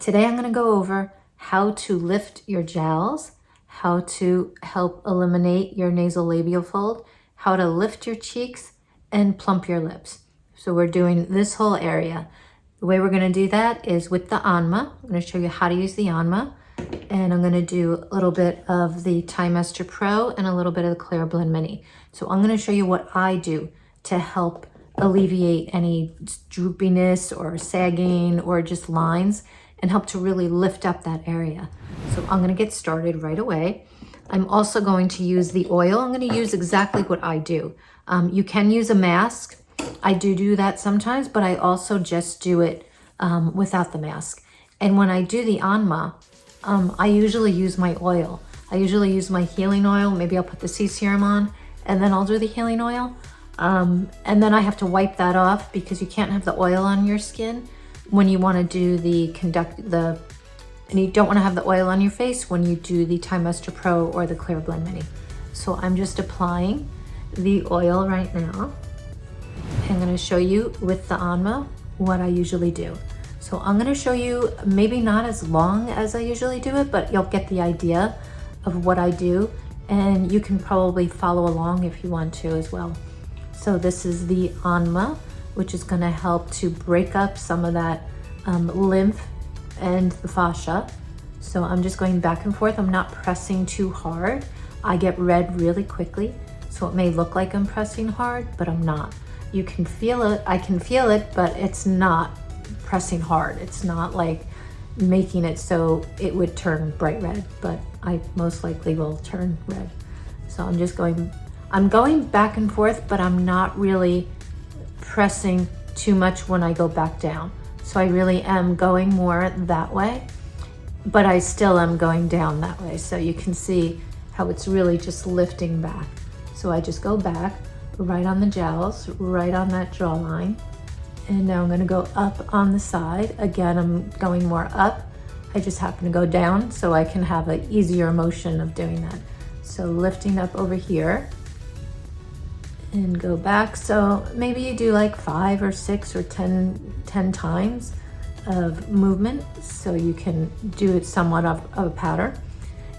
Today I'm going to go over how to lift your jowls, how to help eliminate your nasal labial fold, how to lift your cheeks, and plump your lips. So we're doing this whole area. The way we're going to do that is with the Anma. I'm going to show you how to use the Anma, and I'm going to do a little bit of the Time Master Pro and a little bit of the Clear Blend Mini. So I'm going to show you what I do to help alleviate any droopiness or sagging or just lines and help to really lift up that area. So I'm going to get started right away. I'm also going to use the oil. I'm going to use exactly what I do. You can use a mask. I do that sometimes, but I also just do it without the mask. And when I do the Anma, I usually use my oil. I usually use my healing oil. Maybe I'll put the sea serum on and then I'll do the healing oil. And then I have to wipe that off because you can't have the oil on your skin when you want to do and you don't want to have the oil on your face when you do the Time Master Pro or the Clear Blend Mini. So I'm just applying the oil right now. I'm going to show you with the Anma what I usually do. So I'm going to show you maybe not as long as I usually do it, but you'll get the idea of what I do, and you can probably follow along if you want to as well. So this is the Anma, which is going to help to break up some of that lymph and the fascia. So I'm just going back and forth. I'm not pressing too hard. I get red really quickly, so it may look like I'm pressing hard, but I'm not. You can feel it. I can feel it, but it's not pressing hard. It's not like making it so it would turn bright red, but I most likely will turn red. So I'm going back and forth, but I'm not really pressing too much when I go back down. So I really am going more that way, but I still am going down that way. So you can see how it's really just lifting back. So I just go back right on the jowls, right on that jawline. And now I'm going to go up on the side. Again, I'm going more up. I just happen to go down so I can have an easier motion of doing that. So lifting up over here and go back. So maybe you do like 5 or 6 or 10 times of movement so you can do it somewhat of a pattern.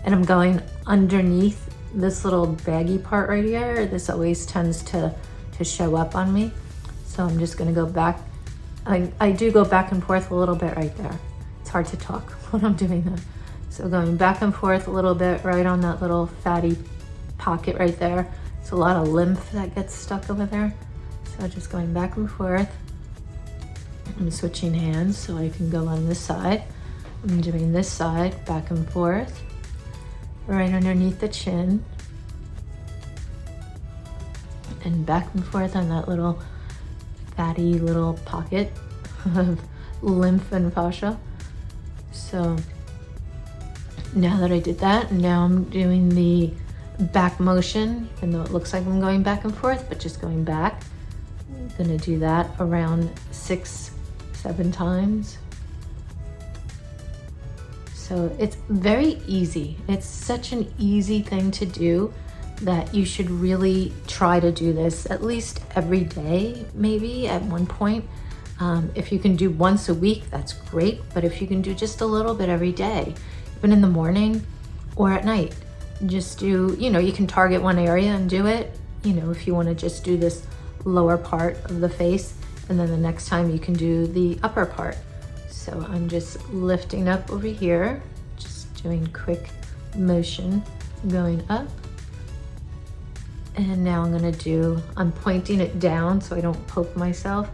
And I'm going underneath this little baggy part right here. This always tends to show up on me. So I'm just gonna go back. I do go back and forth a little bit right there. It's hard to talk when I'm doing that. So going back and forth a little bit right on that little fatty pocket right there. It's a lot of lymph that gets stuck over there. So just going back and forth. I'm switching hands so I can go on this side. I'm doing this side back and forth, right underneath the chin. And back and forth on that little fatty little pocket of lymph and fascia. So now that I did that, now I'm doing the back motion, even though it looks like I'm going back and forth, but just going back. I'm gonna do that around 6-7 times. So it's very easy. It's such an easy thing to do that you should really try to do this at least every day, maybe at one point. If you can do once a week, that's great. But if you can do just a little bit every day, even in the morning or at night, just do, you can target one area and do it. If you want to just do this lower part of the face, and then the next time you can do the upper part. So I'm just lifting up over here, just doing quick motion, going up. And now I'm pointing it down so I don't poke myself,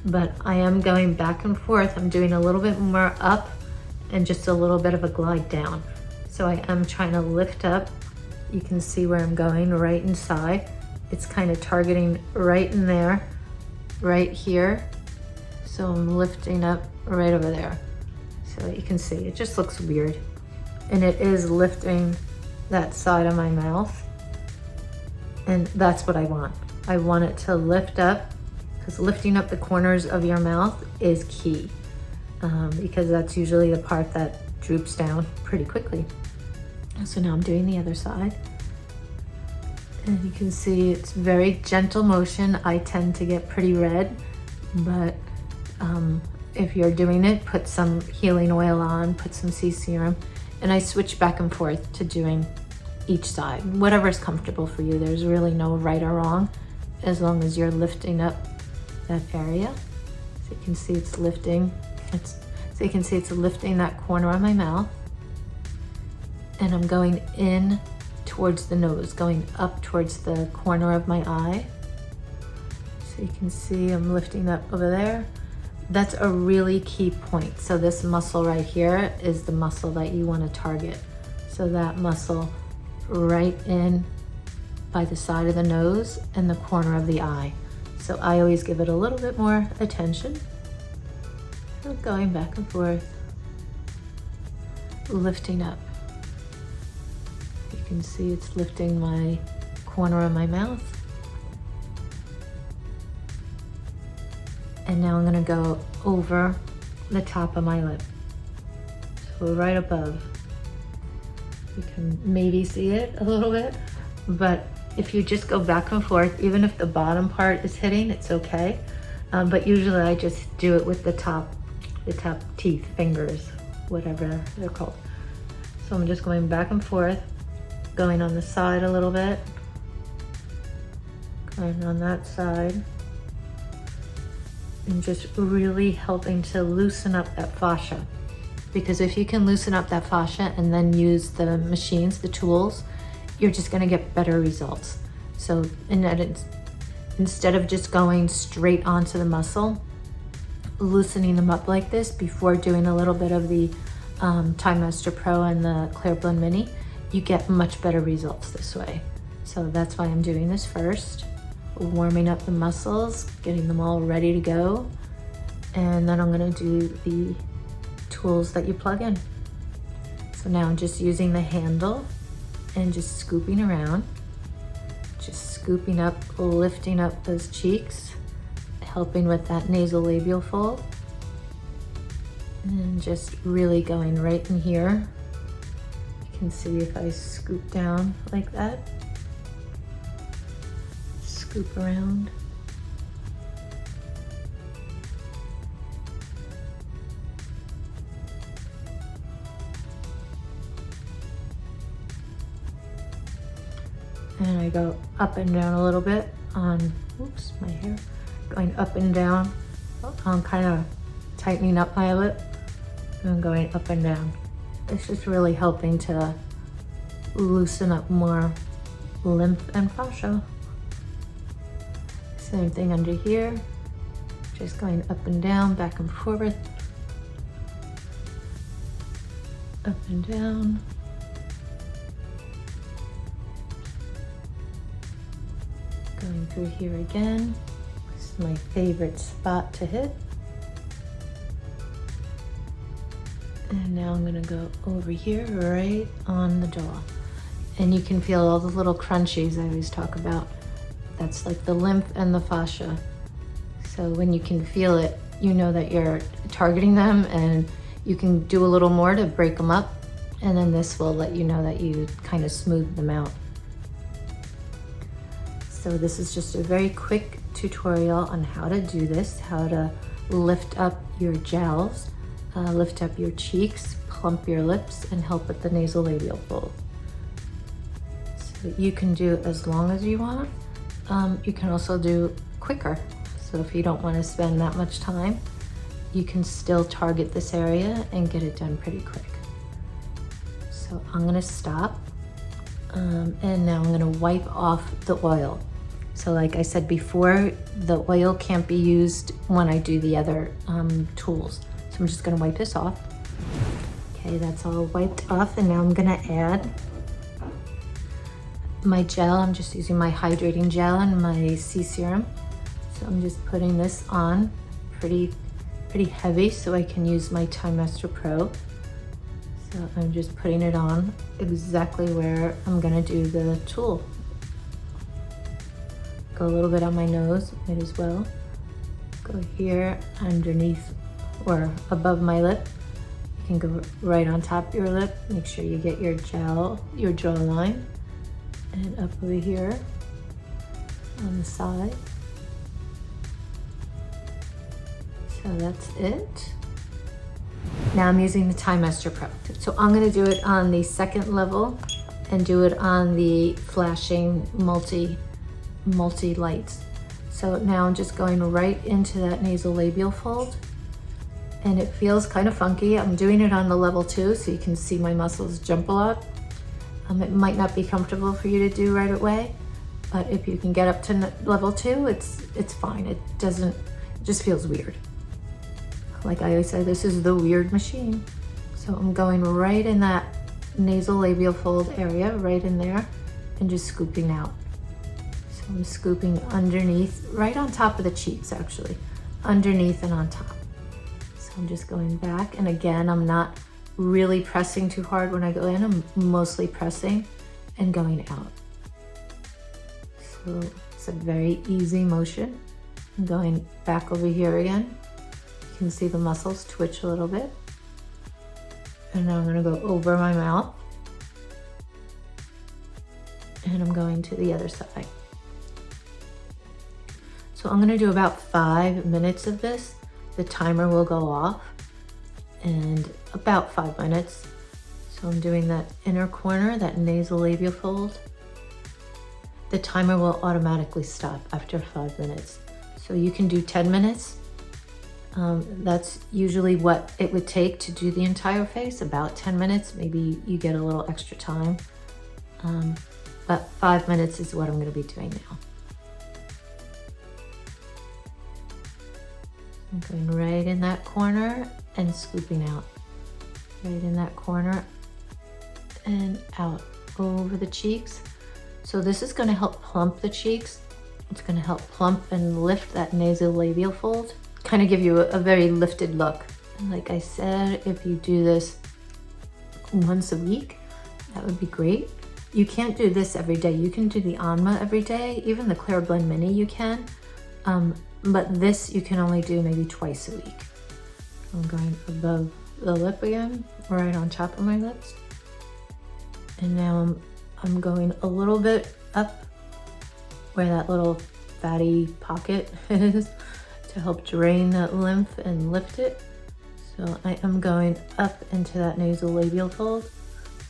but I am going back and forth. I'm doing a little bit more up and just a little bit of a glide down. So I am trying to lift up. You can see where I'm going, right inside. It's kind of targeting right in there, right here. So I'm lifting up right over there. So you can see, it just looks weird. And it is lifting that side of my mouth. And that's what I want. I want it to lift up, because lifting up the corners of your mouth is key, because that's usually the part that droops down pretty quickly. So now I'm doing the other side. And you can see it's very gentle motion. I tend to get pretty red, but if you're doing it, put some healing oil on, put some C serum, and I switch back and forth to doing each side, whatever is comfortable for you. There's really no right or wrong, as long as you're lifting up that area. So you can see it's lifting. So you can see it's lifting that corner of my mouth, and I'm going in towards the nose, going up towards the corner of my eye. So you can see I'm lifting up over there. That's a really key point. So this muscle right here is the muscle that you want to target. So that muscle right in by the side of the nose and the corner of the eye. So I always give it a little bit more attention. So going back and forth, lifting up. You can see it's lifting my corner of my mouth. And now I'm gonna go over the top of my lip. So right above. You can maybe see it a little bit, but if you just go back and forth, even if the bottom part is hitting, it's okay. But usually I just do it with the top teeth, fingers, whatever they're called. So I'm just going back and forth, going on the side a little bit, going on that side, and just really helping to loosen up that fascia. Because if you can loosen up that fascia and then use the machines, the tools, you're just gonna get better results. So instead of just going straight onto the muscle, loosening them up like this before doing a little bit of the Time Master Pro and the Clear Blend Mini, you get much better results this way. So that's why I'm doing this first, warming up the muscles, getting them all ready to go. And then I'm gonna do the tools that you plug in. So now I'm just using the handle and just scooping around, just scooping up, lifting up those cheeks, helping with that nasal labial fold, and just really going right in here. You can see if I scoop down like that, scoop around. And I go up and down a little bit on, oops, my hair, going up and down. I'm kind of tightening up my lip and going up and down. It's just really helping to loosen up more lymph and fascia. Same thing under here, just going up and down, back and forth, up and down. Going through here again. This is my favorite spot to hit. And now I'm gonna go over here, right on the jaw. And you can feel all the little crunchies I always talk about. That's like the lymph and the fascia. So when you can feel it, you know that you're targeting them, and you can do a little more to break them up. And then this will let you know that you kind of smooth them out. So this is just a very quick tutorial on how to do this, how to lift up your jowls, lift up your cheeks, plump your lips, and help with the nasal labial fold. So you can do as long as you want. You can also do quicker. So if you don't want to spend that much time, you can still target this area and get it done pretty quick. So I'm gonna stop, and now I'm gonna wipe off the oil. So like I said before, the oil can't be used when I do the other tools. So I'm just gonna wipe this off. Okay, that's all wiped off, and now I'm gonna add my gel. I'm just using my hydrating gel and my C serum. So I'm just putting this on pretty heavy so I can use my Time Master Pro. So I'm just putting it on exactly where I'm gonna do the tool. Go a little bit on my nose, might as well. Go here underneath or above my lip. You can go right on top of your lip. Make sure you get your gel, your jawline, and up over here on the side. So that's it. Now I'm using the Time Master Pro. So I'm gonna do it on the second level and do it on the flashing multi lights. So now I'm just going right into that nasal labial fold, and it feels kind of funky. I'm doing it on the level 2 so you can see my muscles jump a lot. It might not be comfortable for you to do right away, but if you can get up to level 2, it's fine. It just feels weird. Like I always say, this is the weird machine. So I'm going right in that nasal labial fold area, right in there, and just scooping out. So I'm scooping underneath, right on top of the cheeks actually, underneath and on top. So I'm just going back, and again, I'm not really pressing too hard when I go in. I'm mostly pressing and going out. So it's a very easy motion. I'm going back over here again. You can see the muscles twitch a little bit. And now I'm gonna go over my mouth. And I'm going to the other side. So I'm gonna do about 5 minutes of this. The timer will go off, and about 5 minutes. So I'm doing that inner corner, that nasal labial fold. The timer will automatically stop after 5 minutes. So you can do 10 minutes. That's usually what it would take to do the entire face, about 10 minutes. Maybe you get a little extra time. But 5 minutes is what I'm gonna be doing now. I'm going right in that corner and scooping out. Right in that corner and out over the cheeks. So this is gonna help plump the cheeks. It's gonna help plump and lift that nasal labial fold. Kind of give you a very lifted look. And like I said, if you do this once a week, that would be great. You can't do this every day. You can do the Anma every day, even the Clear Blend Mini you can. But this you can only do maybe twice a week. I'm going above the lip again, right on top of my lips. And now I'm going a little bit up where that little fatty pocket is to help drain that lymph and lift it. So I am going up into that nasal labial fold.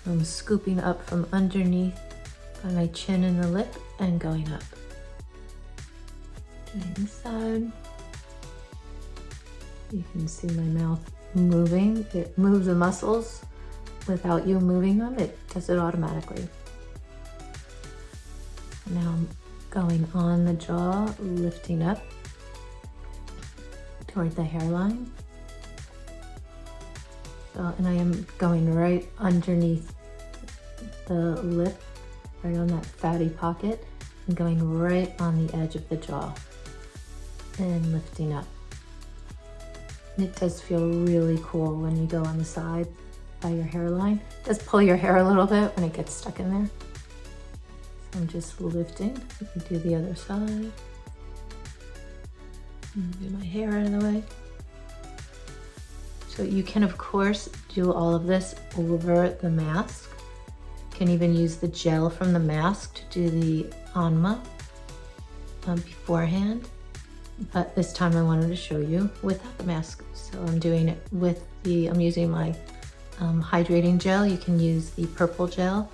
I'm scooping up from underneath by my chin and the lip and going up. Doing this side. You can see my mouth moving. It moves the muscles without you moving them. It does it automatically. Now I'm going on the jaw, lifting up toward the hairline. So, and I am going right underneath the lip, right on that fatty pocket, and going right on the edge of the jaw and lifting up. It does feel really cool when you go on the side by your hairline. It does pull your hair a little bit when it gets stuck in there. So I'm just lifting. You can do the other side. Get my hair out of the way. So you can, of course, do all of this over the mask. You can even use the gel from the mask to do the Anma beforehand. But this time I wanted to show you without the mask. So I'm doing it with I'm using my hydrating gel. You can use the purple gel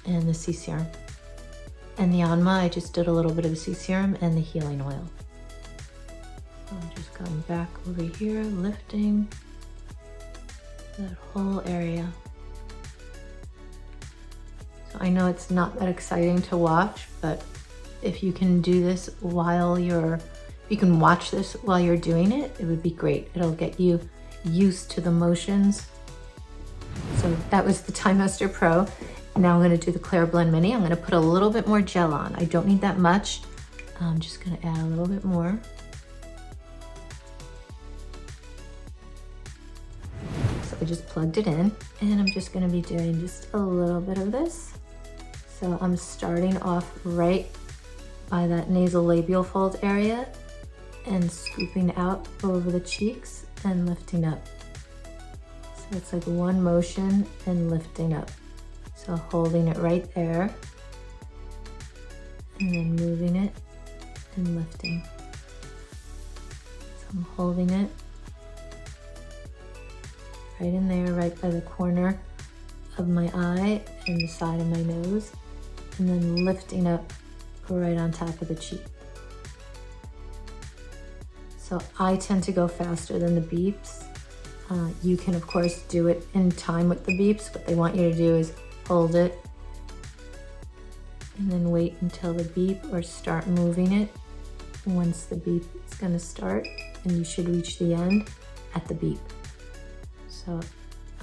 and the sea serum. And the Anma, I just did a little bit of the sea serum and the healing oil. So I'm just going back over here, lifting that whole area. So I know it's not that exciting to watch, but if you can do this you can watch this while you're doing it, it would be great. It'll get you used to the motions. So that was the Time Master Pro. Now I'm gonna do the Clear Blend Mini. I'm gonna put a little bit more gel on. I don't need that much. I'm just gonna add a little bit more. So I just plugged it in, and I'm just gonna be doing just a little bit of this. So I'm starting off right by that nasal labial fold area and scooping out over the cheeks and lifting up. So it's like one motion and lifting up. So holding it right there and then moving it and lifting. So I'm holding it right in there, right by the corner of my eye and the side of my nose, and then lifting up right on top of the cheek. So I tend to go faster than the beeps. You can of course do it in time with the beeps. What they want you to do is hold it and then wait until the beep, or start moving it once the beep is going to start, and you should reach the end at the beep. So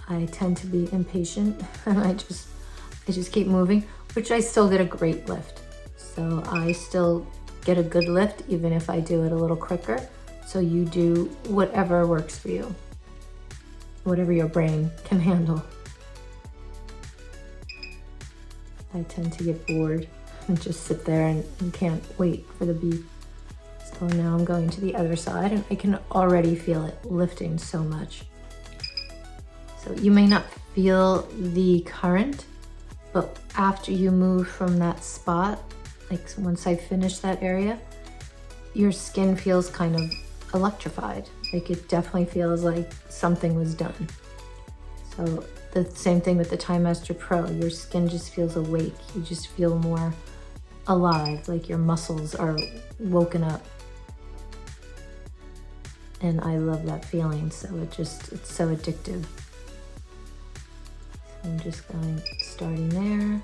I tend to be impatient and I just keep moving, which I still get a great lift. So I still get a good lift even if I do it a little quicker. So you do whatever works for you, whatever your brain can handle. I tend to get bored and just sit there and can't wait for the beep. So now I'm going to the other side, and I can already feel it lifting so much. So you may not feel the current, but after you move from that spot, like once I finish that area, your skin feels kind of electrified. Like it definitely feels like something was done. So the same thing with the Time Master Pro, your skin just feels awake. You just feel more alive, like your muscles are woken up. And I love that feeling, so it's so addictive. So I'm just starting there,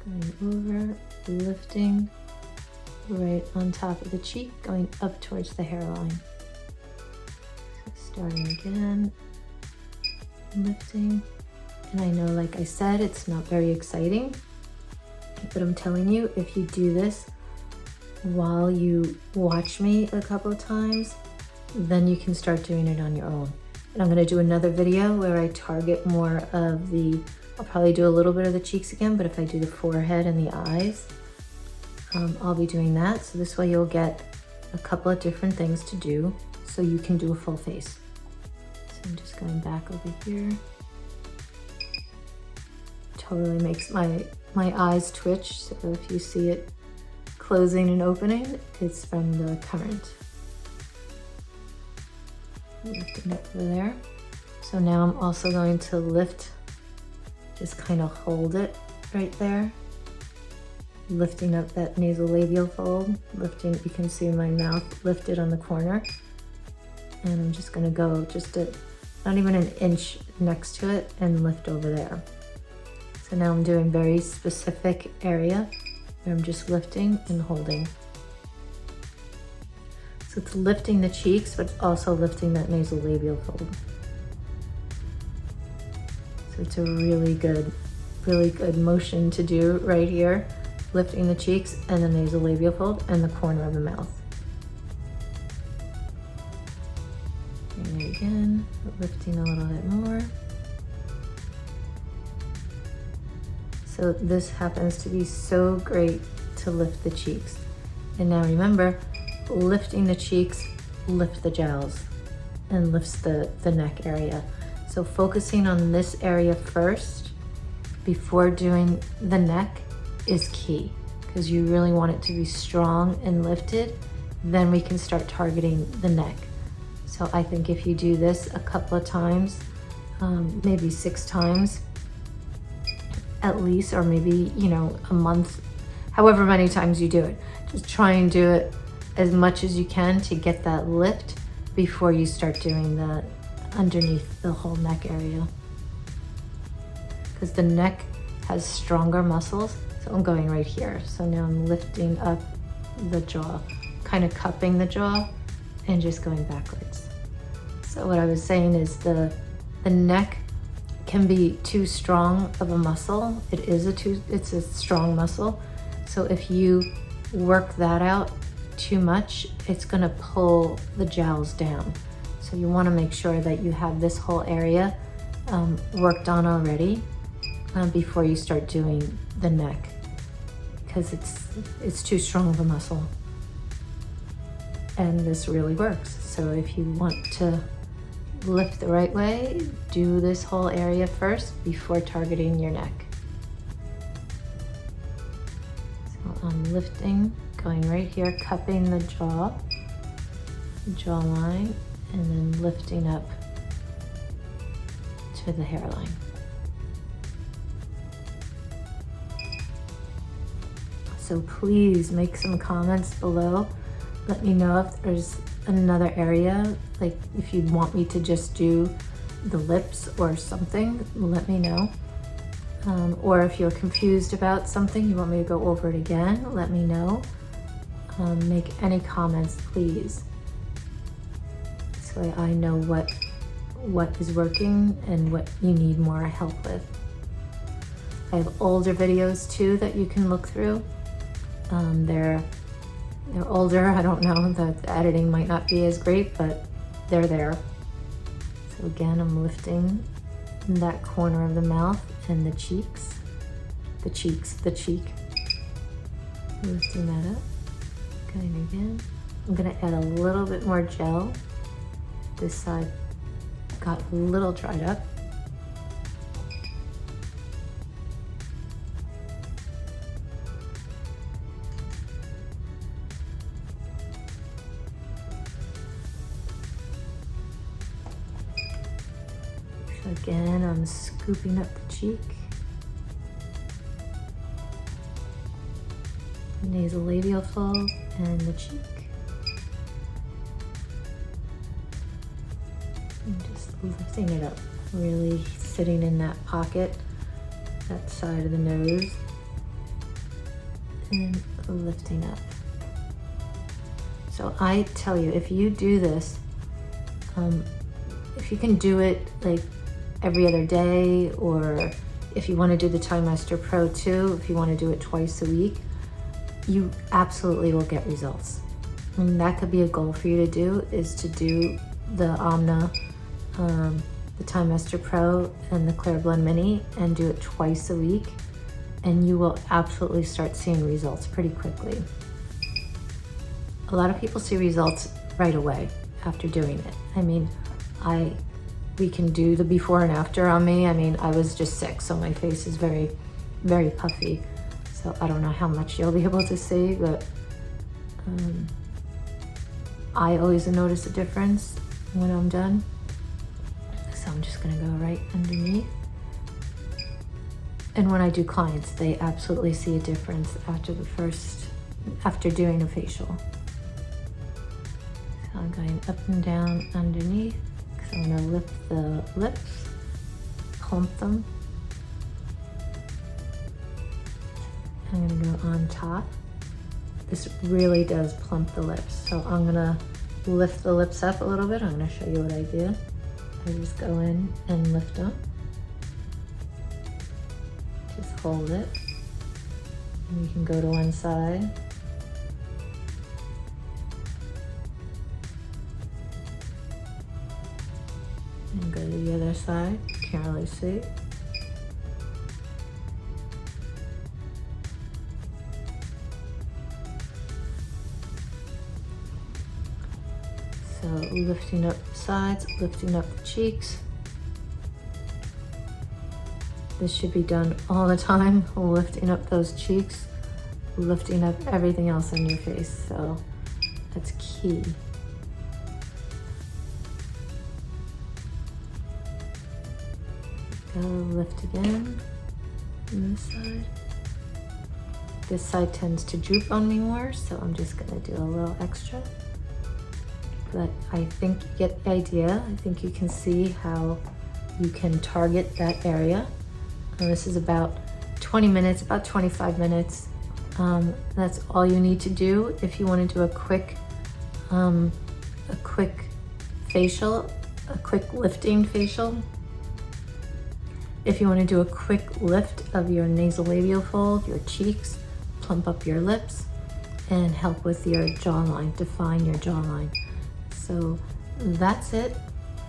going over, lifting right on top of the cheek, going up towards the hairline. So starting again, lifting. And I know, like I said, it's not very exciting, but I'm telling you, if you do this while you watch me a couple of times, then you can start doing it on your own. And I'm gonna do another video where I target more of I'll probably do a little bit of the cheeks again, but if I do the forehead and the eyes, I'll be doing that. So this way you'll get a couple of different things to do so you can do a full face. So I'm just going back over here. Totally makes my eyes twitch. So if you see it closing and opening, it's from the current. Lifting up over there. So now I'm also going to lift, just kind of hold it right there. Lifting up that nasal labial fold, lifting, you can see my mouth lifted on the corner. And I'm just gonna go not even an inch next to it and lift over there. So now I'm doing very specific area where I'm just lifting and holding. So it's lifting the cheeks, but it's also lifting that nasal labial fold. So it's a really good motion to do right here. Lifting the cheeks and the nasal labial fold and the corner of the mouth. And again, lifting a little bit more. So this happens to be so great to lift the cheeks. And now remember, lifting the cheeks lift the jowls and lifts the neck area. So focusing on this area first before doing the neck is key, because you really want it to be strong and lifted. Then we can start targeting the neck. So I think if you do this a couple of times, maybe 6 times at least, or maybe, a month, however many times you do it, just try and do it as much as you can to get that lift before you start doing the underneath the whole neck area, because the neck has stronger muscles. So I'm going right here. So now I'm lifting up the jaw, kind of cupping the jaw and just going backwards. So what I was saying is the neck can be too strong of a muscle. It's a strong muscle. So if you work that out too much, it's gonna pull the jowls down. So you wanna make sure that you have this whole area worked on already before you start doing the neck, because it's too strong of a muscle. And this really works. So if you want to lift the right way, do this whole area first before targeting your neck. So I'm lifting, going right here, cupping the jawline, and then lifting up to the hairline. So please make some comments below. Let me know if there's another area, like if you want me to just do the lips or something, let me know. Or if you're confused about something, you want me to go over it again, let me know. Make any comments, please. This way I know what is working and what you need more help with. I have older videos too that you can look through. They're older, I don't know, the editing might not be as great, but they're there. So again, I'm lifting that corner of the mouth and the cheeks. The cheek. Lifting that up. Going again. I'm gonna add a little bit more gel. This side got a little dried up. So again, I'm scooping up the cheek. The nasal labial fold and the cheek. And just lifting it up, really sitting in that pocket, that side of the nose, and lifting up. So I tell you, if you do this, if you can do it like every other day, or if you want to do the Time Master Pro too, if you want to do it twice a week, you absolutely will get results. And that could be a goal for you to do, is to do the Omna, the Time Master Pro and the Clear Blend Mini, and do it twice a week, and you will absolutely start seeing results pretty quickly. A lot of people see results right away after doing it. I mean, we can do the before and after on me. I mean, I was just sick, so my face is very, very puffy. So I don't know how much you'll be able to see, but I always notice a difference when I'm done. So I'm just gonna go right underneath. And when I do clients, they absolutely see a difference after doing a facial. So I'm going up and down underneath, because I'm gonna lift the lips, plump them. I'm gonna go on top. This really does plump the lips. So I'm gonna lift the lips up a little bit. I'm gonna show you what I do. I just go in and lift them. Just hold it. And you can go to one side. And go to the other side. Can't really see. So lifting up the sides, lifting up the cheeks. This should be done all the time, lifting up those cheeks, lifting up everything else on your face. So that's key. Go lift again on this side. This side tends to droop on me more, so I'm just gonna do a little extra. But I think you get the idea. I think you can see how you can target that area. And this is about 20 minutes, about 25 minutes. That's all you need to do if you want to do a quick facial, a quick lifting facial. If you want to do a quick lift of your nasal labial fold, your cheeks, plump up your lips, and help with your jawline, define your jawline. So that's it.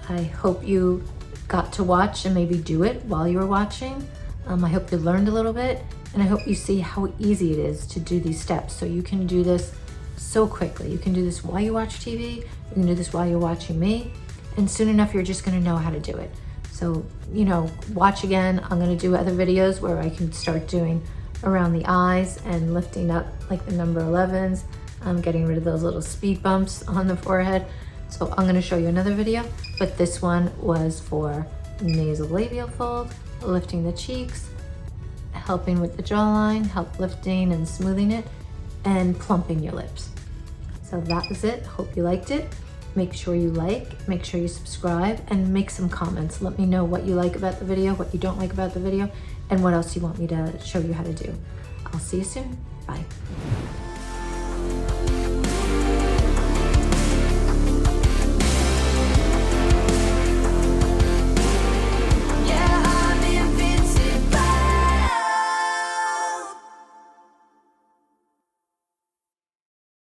I hope you got to watch and maybe do it while you were watching. I hope you learned a little bit, and I hope you see how easy it is to do these steps. So you can do this so quickly. You can do this while you watch TV, you can do this while you're watching me, and soon enough you're just gonna know how to do it. So, you know, watch again. I'm gonna do other videos where I can start doing around the eyes and lifting up like the number 11s. I'm getting rid of those little speed bumps on the forehead. So I'm gonna show you another video, but this one was for nasal labial fold, lifting the cheeks, helping with the jawline, help lifting and smoothing it, and plumping your lips. So that was it. Hope you liked it. Make sure you like, make sure you subscribe, and make some comments. Let me know what you like about the video, what you don't like about the video, and what else you want me to show you how to do. I'll see you soon. Bye.